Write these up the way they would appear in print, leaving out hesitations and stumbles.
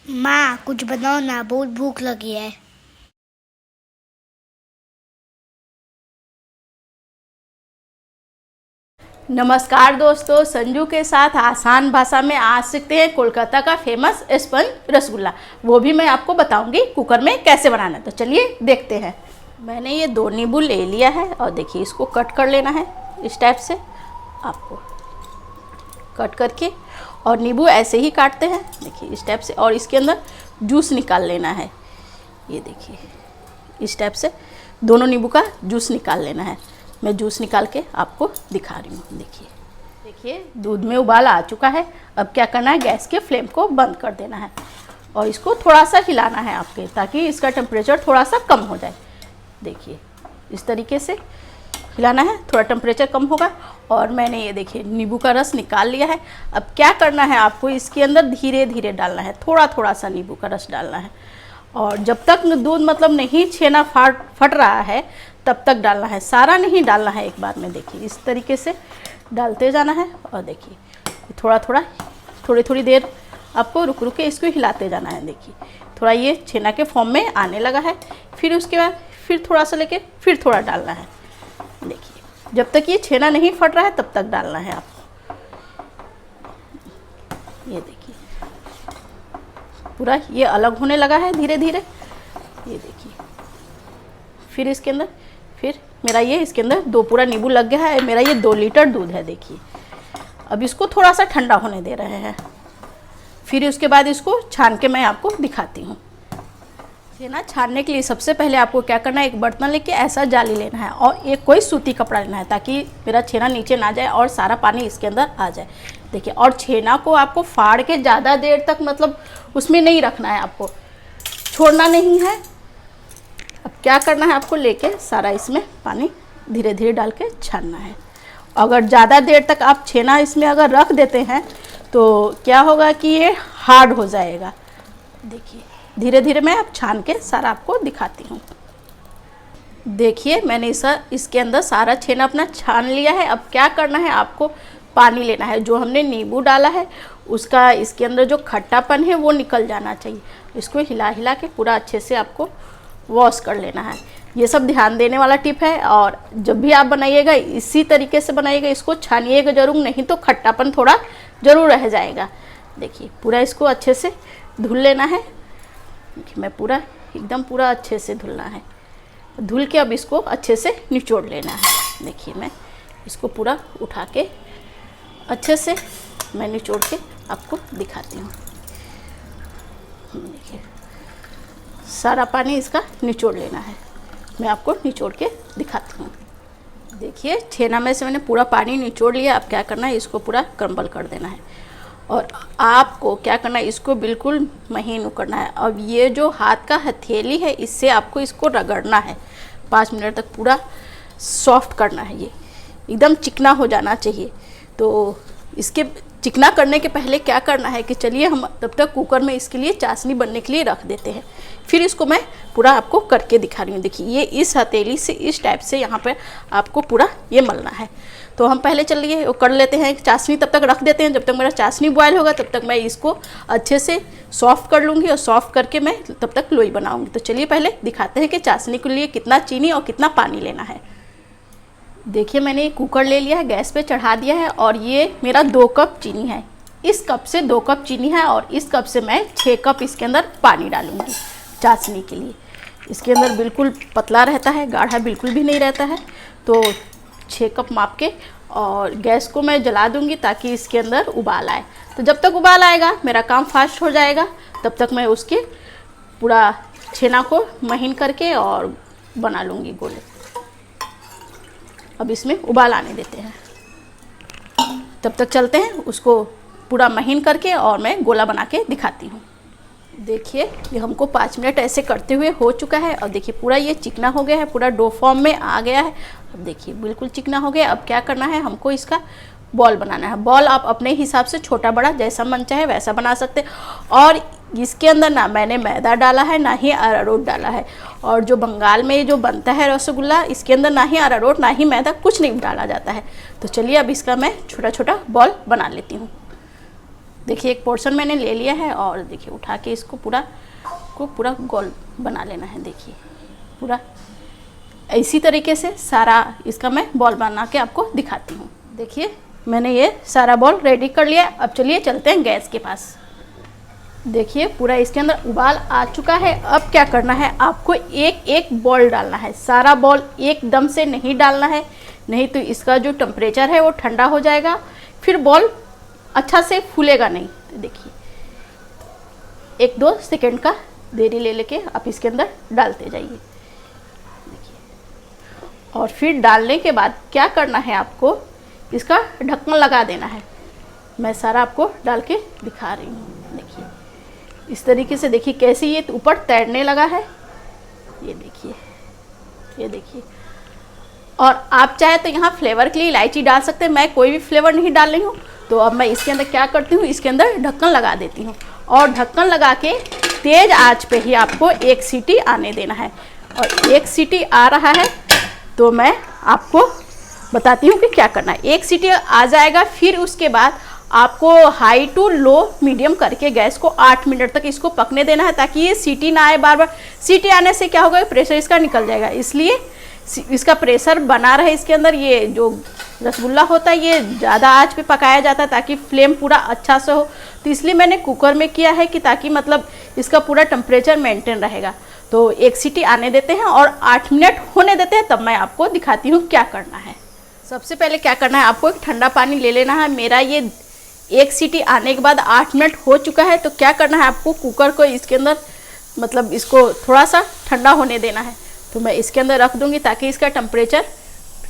माँ कुछ बनाओ ना, बहुत भूख लगी है। नमस्कार दोस्तों, संजू के साथ आसान भाषा में आज सीखते हैं कोलकाता का फेमस स्पंज रसगुल्ला। वो भी मैं आपको बताऊंगी कुकर में कैसे बनाना है। तो चलिए देखते हैं। मैंने ये 2 नींबू ले लिया है और देखिए इसको कट कर लेना है इस टाइप से। आपको कट करके और नींबू ऐसे ही काटते हैं, देखिए इस टाइप से, और इसके अंदर जूस निकाल लेना है। ये देखिए इस टाइप से दोनों नींबू का जूस निकाल लेना है। मैं जूस निकाल के आपको दिखा रही हूँ। देखिए दूध में उबाल आ चुका है। अब क्या करना है, गैस के फ्लेम को बंद कर देना है और इसको थोड़ा सा हिलाना है आपके, ताकि इसका टेम्परेचर थोड़ा सा कम हो जाए। देखिए इस तरीके से हिलाना है, थोड़ा टेम्परेचर कम होगा। और मैंने ये देखिए नींबू का रस निकाल लिया है। अब क्या करना है, आपको इसके अंदर धीरे धीरे डालना है, थोड़ा थोड़ा सा नींबू का रस डालना है। और जब तक दूध मतलब नहीं छेना फट रहा है तब तक डालना है, सारा नहीं डालना है एक बार में। देखिए इस तरीके से डालते जाना है और देखिए थोड़ी थोड़ी देर आपको रुक रुक के इसको हिलाते जाना है। देखिए थोड़ा ये छेना के फॉर्म में आने लगा है। फिर उसके बाद फिर थोड़ा सा लेके फिर थोड़ा डालना है। देखिए जब तक ये छेना नहीं फट रहा है तब तक डालना है आपको। ये देखिए पूरा ये अलग होने लगा है धीरे धीरे। ये देखिए फिर इसके अंदर मेरा ये इसके अंदर 2 पूरा नींबू लग गया है। मेरा ये 2 लीटर दूध है। देखिए अब इसको थोड़ा सा ठंडा होने दे रहे हैं। फिर उसके बाद इसको छान के मैं आपको दिखाती हूँ। छेना छानने के लिए सबसे पहले आपको क्या करना है, एक बर्तन लेके ऐसा जाली लेना है और एक कोई सूती कपड़ा लेना है, ताकि मेरा छेना नीचे ना जाए और सारा पानी इसके अंदर आ जाए। देखिए और छेना को आपको फाड़ के ज़्यादा देर तक मतलब उसमें नहीं रखना है, आपको छोड़ना नहीं है। अब क्या करना है, आपको लेके सारा इसमें पानी धीरे धीरे डाल के छानना है। अगर ज़्यादा देर तक आप छेना इसमें अगर रख देते हैं तो क्या होगा कि ये हार्ड हो जाएगा। देखिए धीरे धीरे मैं अब छान के सारा आपको दिखाती हूँ। देखिए मैंने इसके अंदर सारा छेना अपना छान लिया है। अब क्या करना है, आपको पानी लेना है। जो हमने नींबू डाला है उसका इसके अंदर जो खट्टापन है वो निकल जाना चाहिए। इसको हिला हिला के पूरा अच्छे से आपको वॉश कर लेना है। ये सब ध्यान देने वाला टिप है। और जब भी आप बनाइएगा इसी तरीके से बनाइएगा, इसको छानिएगा जरूर, नहीं तो खट्टापन थोड़ा ज़रूर रह जाएगा। देखिए पूरा इसको अच्छे से धुल लेना है। मैं पूरा एकदम पूरा अच्छे से धुलना है। धुल के अब इसको अच्छे से निचोड़ लेना है। देखिए मैं इसको पूरा उठा के अच्छे से मैं निचोड़ के आपको दिखाती हूँ। देखिए सारा पानी इसका निचोड़ लेना है। मैं आपको निचोड़ के दिखाती हूँ। देखिए छेना में से मैंने पूरा पानी निचोड़ लिया। अब क्या करना है, इसको पूरा क्रम्बल कर देना है। और आपको क्या करना है, इसको बिल्कुल महीन करना है। अब ये जो हाथ का हथेली है इससे आपको इसको रगड़ना है 5 मिनट तक, पूरा सॉफ्ट करना है। ये एकदम चिकना हो जाना चाहिए। तो इसके चिकना करने के पहले क्या करना है कि चलिए हम तब तक कुकर में इसके लिए चाशनी बनने के लिए रख देते हैं। फिर इसको मैं पूरा आपको करके दिखा रही हूँ। देखिए ये इस हथेली से इस टाइप से यहाँ पर आपको पूरा ये मलना है। तो हम पहले चलिए वो कर लेते हैं चाशनी, तब तक रख देते हैं। जब तक मेरा चाशनी बॉयल होगा तब तक मैं इसको अच्छे से सॉफ्ट कर लूँगी और सॉफ्ट करके मैं तब तक लोई बनाऊँगी। तो चलिए पहले दिखाते हैं कि चाशनी के लिए कितना चीनी और कितना पानी लेना है। देखिए मैंने एक कुकर ले लिया है, गैस पे चढ़ा दिया है और ये मेरा 2 कप चीनी है। इस कप से 2 कप चीनी है और इस कप से मैं 6 कप इसके अंदर पानी डालूँगी चाशनी के लिए। इसके अंदर बिल्कुल पतला रहता है, गाढ़ा बिल्कुल भी नहीं रहता है। तो 6 कप माप के और गैस को मैं जला दूँगी ताकि इसके अंदर उबाल आए। तो जब तक उबाल आएगा मेरा काम फास्ट हो जाएगा, तब तक मैं उसके पूरा छेना को महीन करके और बना लूँगी गोले। अब इसमें उबाल आने देते हैं, तब तक चलते हैं उसको पूरा महीन करके और मैं गोला बना के दिखाती हूँ। देखिए ये हमको 5 मिनट ऐसे करते हुए हो चुका है और देखिए पूरा ये चिकना हो गया है, पूरा डो फॉर्म में आ गया है। अब देखिए बिल्कुल चिकना हो गया। अब क्या करना है, हमको इसका बॉल बनाना है। बॉल आप अपने हिसाब से छोटा बड़ा जैसा मन चाहे वैसा बना सकते हैं। और इसके अंदर ना मैंने मैदा डाला है ना ही अरारोट डाला है। और जो बंगाल में जो बनता है रसगुल्ला, इसके अंदर ना ही अरारोट ना ही मैदा, कुछ नहीं डाला जाता है। तो चलिए अब इसका मैं छोटा छोटा बॉल बना लेती हूँ। देखिए एक पोर्शन मैंने ले लिया है और देखिए उठा के इसको पूरा गोल बना लेना है। देखिए पूरा इसी तरीके से सारा इसका मैं बॉल बना के आपको दिखाती हूँ। देखिए मैंने ये सारा बॉल रेडी कर लिया। अब चलिए चलते हैं गैस के पास। देखिए पूरा इसके अंदर उबाल आ चुका है। अब क्या करना है, आपको एक एक बॉल डालना है। सारा बॉल एकदम से नहीं डालना है, नहीं तो इसका जो टेम्परेचर है वो ठंडा हो जाएगा, फिर बॉल अच्छा से फूलेगा नहीं। तो देखिए 1-2 सेकेंड का देरी ले लेके आप इसके अंदर डालते जाइए। देखिए और फिर डालने के बाद क्या करना है, आपको इसका ढक्कन लगा देना है। मैं सारा आपको डाल के दिखा रही हूँ। देखिए इस तरीके से, देखिए कैसे ये ऊपर तैरने लगा है। ये देखिए और आप चाहे तो यहाँ फ्लेवर के लिए इलायची डाल सकते हैं। मैं कोई भी फ्लेवर नहीं डाल रही हूँ। तो अब मैं इसके अंदर क्या करती हूँ, इसके अंदर ढक्कन लगा देती हूँ और ढक्कन लगा के तेज़ आंच पे ही आपको 1 सीटी आने देना है। और 1 सीटी आ रहा है तो मैं आपको बताती हूँ कि क्या करना है। 1 सीटी आ जाएगा, फिर उसके बाद आपको हाई टू लो मीडियम करके गैस को 8 मिनट तक इसको पकने देना है, ताकि ये सीटी ना आए बार बार। सीटी आने से क्या होगा, प्रेशर इसका निकल जाएगा, इसलिए इसका प्रेशर बना रहे इसके अंदर। ये जो रसगुल्ला होता है ये ज़्यादा आंच पे पकाया जाता है ताकि फ्लेम पूरा अच्छा से हो। तो इसलिए मैंने कुकर में किया है कि ताकि मतलब इसका पूरा टेम्परेचर मेंटेन रहेगा। तो 1 सीटी आने देते हैं और 8 मिनट होने देते हैं, तब मैं आपको दिखाती हूँ क्या करना है। सबसे पहले क्या करना है, आपको एक ठंडा पानी ले लेना है। मेरा ये 1 सीटी आने के बाद 8 मिनट हो चुका है। तो क्या करना है, आपको कुकर को इसके अंदर मतलब इसको थोड़ा सा ठंडा होने देना है। तो मैं इसके अंदर रख दूंगी ताकि इसका टेम्परेचर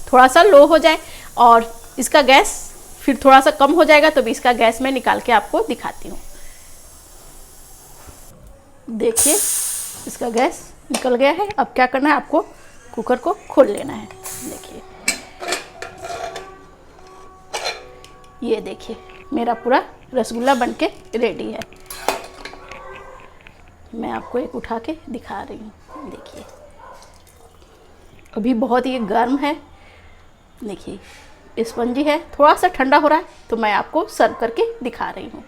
थोड़ा सा लो हो जाए और इसका गैस फिर थोड़ा सा कम हो जाएगा। तो भी इसका गैस मैं निकाल के आपको दिखाती हूँ। देखिए इसका गैस निकल गया है। अब क्या करना है, आपको कुकर को खोल लेना है। देखिए ये देखिए मेरा पूरा रसगुल्ला बनके रेडी है। मैं आपको एक उठा के दिखा रही हूँ। देखिए अभी बहुत ही गर्म है। देखिए स्पंजी है, थोड़ा सा ठंडा हो रहा है तो मैं आपको सर्व करके दिखा रही हूँ।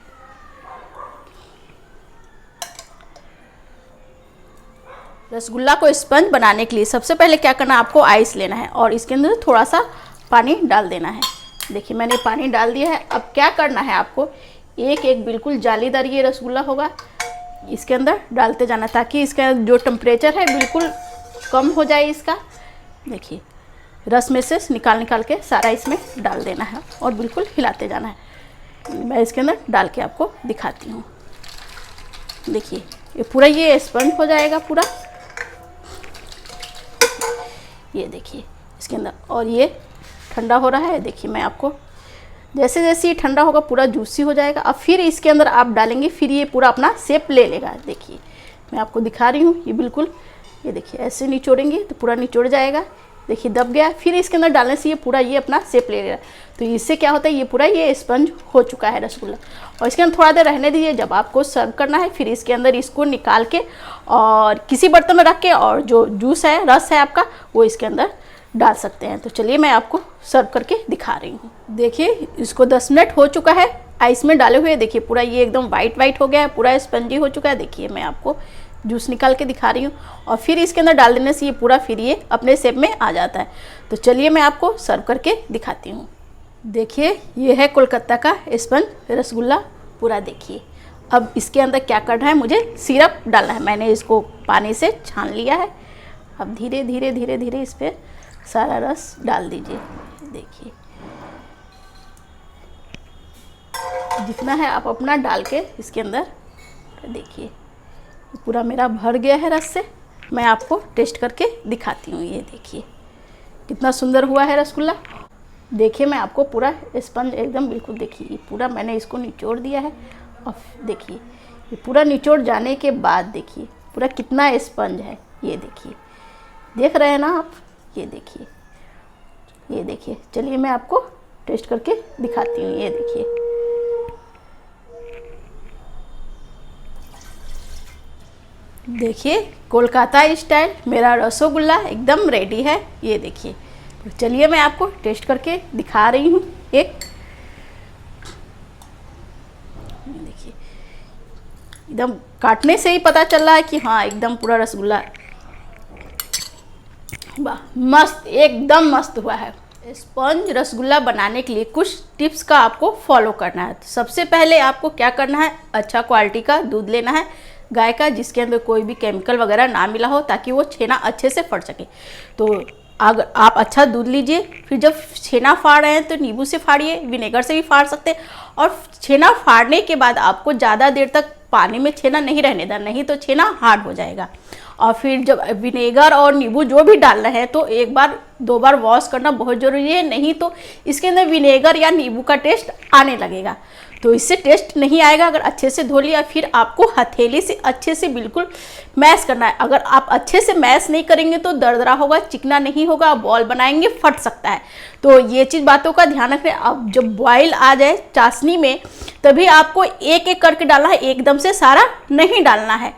रसगुल्ला को स्पंज बनाने के लिए सबसे पहले क्या करना है, आपको आइस लेना है और इसके अंदर थोड़ा सा पानी डाल देना है। देखिए मैंने पानी डाल दिया है। अब क्या करना है, आपको एक एक बिल्कुल जालीदार ये रसगुल्ला होगा इसके अंदर डालते जाना, ताकि इसका जो टेम्परेचर है बिल्कुल कम हो जाए इसका। देखिए रस में से निकाल के सारा इसमें डाल देना है और बिल्कुल हिलाते जाना है। मैं इसके अंदर डाल के आपको दिखाती हूँ। देखिए ये पूरा ये स्पंज हो जाएगा पूरा। ये देखिए इसके अंदर, और ये ठंडा हो रहा है। देखिए मैं आपको जैसे जैसे ये ठंडा होगा पूरा जूसी हो जाएगा। अब फिर इसके अंदर आप डालेंगे, फिर ये पूरा अपना शेप ले लेगा। देखिए मैं आपको दिखा रही हूँ। ये बिल्कुल ये देखिए ऐसे निचोड़ेंगे तो पूरा निचोड़ जाएगा। देखिए दब गया, फिर इसके अंदर डालने से ये पूरा ये अपना शेप ले लेगा। तो इससे क्या होता है, ये पूरा ये स्पंज हो चुका है रसगुल्ला। और इसके अंदर थोड़ा देर रहने दीजिए। जब आपको सर्व करना है फिर इसके अंदर इसको निकाल के और किसी बर्तन में रख के और जो जूस है रस है आपका वो इसके अंदर डाल सकते हैं। तो चलिए मैं आपको सर्व करके दिखा रही हूँ। देखिए इसको 10 मिनट हो चुका है आइस में डाले हुए। देखिए पूरा ये एकदम वाइट हो गया है, पूरा स्पंजी हो चुका है। देखिए मैं आपको जूस निकाल के दिखा रही हूँ और फिर इसके अंदर डाल देने से ये पूरा फिर ये अपने शेप में आ जाता है। तो चलिए मैं आपको सर्व करके दिखाती हूँ। देखिए ये है कोलकाता का स्पंज रसगुल्ला पूरा। देखिए अब इसके अंदर क्या करना है, मुझे सिरप डालना है। मैंने इसको पानी से छान लिया है। अब धीरे धीरे इस पर सारा रस डाल दीजिए। देखिए जितना है आप अपना डाल के इसके अंदर, देखिए पूरा मेरा भर गया है रस से। मैं आपको टेस्ट करके दिखाती हूँ। ये देखिए कितना सुंदर हुआ है रसगुल्ला। देखिए मैं आपको पूरा स्पंज एकदम बिल्कुल, देखिए पूरा मैंने इसको निचोड़ दिया है। और देखिए ये पूरा निचोड़ जाने के बाद देखिए पूरा कितना स्पंज है। ये देखिए देख रहे हैं ना आप, ये देखिए। चलिए मैं आपको टेस्ट करके दिखाती हूँ। ये देखिए देखिए कोलकाता स्टाइल मेरा रसगुल्ला एकदम रेडी है। ये देखिए, तो चलिए मैं आपको टेस्ट करके दिखा रही हूँ। एक एकदम काटने से ही पता चल रहा है कि हाँ एकदम पूरा रसगुल्ला, वाह मस्त, एकदम मस्त हुआ है। स्पंज रसगुल्ला बनाने के लिए कुछ टिप्स का आपको फॉलो करना है। तो सबसे पहले आपको क्या करना है, अच्छा क्वालिटी का दूध लेना है गाय का, जिसके अंदर कोई भी केमिकल वगैरह ना मिला हो, ताकि वो छेना अच्छे से फट सके। तो अगर आप अच्छा दूध लीजिए, फिर जब छेना फाड़ रहे हैं तो नींबू से फाड़िए, विनेगर से भी फाड़ सकते हैं। और छेना फाड़ने के बाद आपको ज़्यादा देर तक पानी में छेना नहीं रहने देना, नहीं तो छेना हार्ड हो जाएगा। और फिर जब विनेगर और नींबू जो भी डाल रहे हैं तो एक बार 2 बार वॉश करना बहुत ज़रूरी है, नहीं तो इसके अंदर विनेगर या नींबू का टेस्ट आने लगेगा, तो इससे टेस्ट नहीं आएगा। अगर अच्छे से धो लिया, फिर आपको हथेली से अच्छे से बिल्कुल मैश करना है। अगर आप अच्छे से मैश नहीं करेंगे तो दरदरा होगा, चिकना नहीं होगा, बॉल बनाएंगे फट सकता है। तो ये चीज़ बातों का ध्यान रखें। अब जब बॉयल आ जाए चाशनी में, तभी आपको एक एक करके डालना है, एकदम से सारा नहीं डालना है।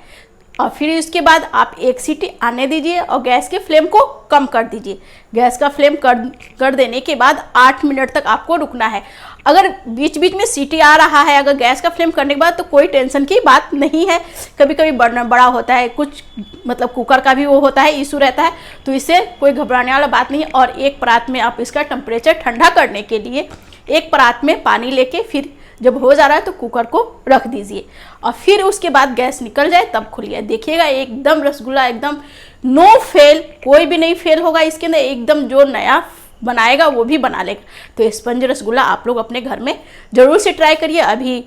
और फिर इसके बाद आप 1 सीटी आने दीजिए और गैस के फ्लेम को कम कर दीजिए। गैस का फ्लेम कर देने के बाद 8 मिनट तक आपको रुकना है। अगर बीच बीच में सीटी आ रहा है, अगर गैस का फ्लेम करने के बाद, तो कोई टेंशन की बात नहीं है। कभी कभी बड़ा होता है, कुछ मतलब कुकर का भी वो होता है, इशू रहता है, तो इससे कोई घबराने वाला बात नहीं है। और एक परात में आप इसका टेम्परेचर ठंडा करने के लिए एक परात में पानी लेके, फिर जब हो जा रहा है तो कुकर को रख दीजिए और फिर उसके बाद गैस निकल जाए तब खोलिए। देखिएगा एकदम रसगुल्ला एकदम नो फेल, कोई भी नहीं फेल होगा इसके अंदर, एकदम जो नया बनाएगा वो भी बना लेगा। तो स्पंज रसगुल्ला आप लोग अपने घर में ज़रूर से ट्राई करिए। अभी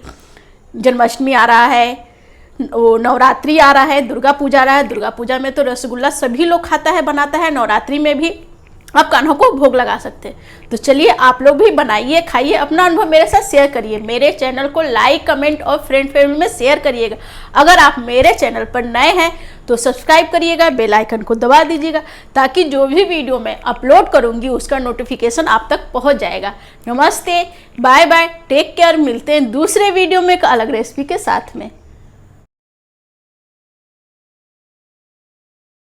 जन्माष्टमी आ रहा है, वो नवरात्रि आ रहा है, दुर्गा पूजा आ रहा है। दुर्गा पूजा में तो रसगुल्ला सभी लोग खाता है, बनाता है। नवरात्रि में भी आप कान्हों को भोग लगा सकते हैं। तो चलिए आप लोग भी बनाइए, खाइए, अपना अनुभव मेरे साथ शेयर करिए। मेरे चैनल को लाइक, कमेंट और फ्रेंड फैमिली में शेयर करिएगा। अगर आप मेरे चैनल पर नए हैं तो सब्सक्राइब करिएगा, बेल आइकन को दबा दीजिएगा, ताकि जो भी वीडियो मैं अपलोड करूंगी उसका नोटिफिकेशन आप तक पहुंच जाएगा। नमस्ते, बाय बाय, टेक केयर। मिलते हैं दूसरे वीडियो में एक अलग रेसिपी के साथ में।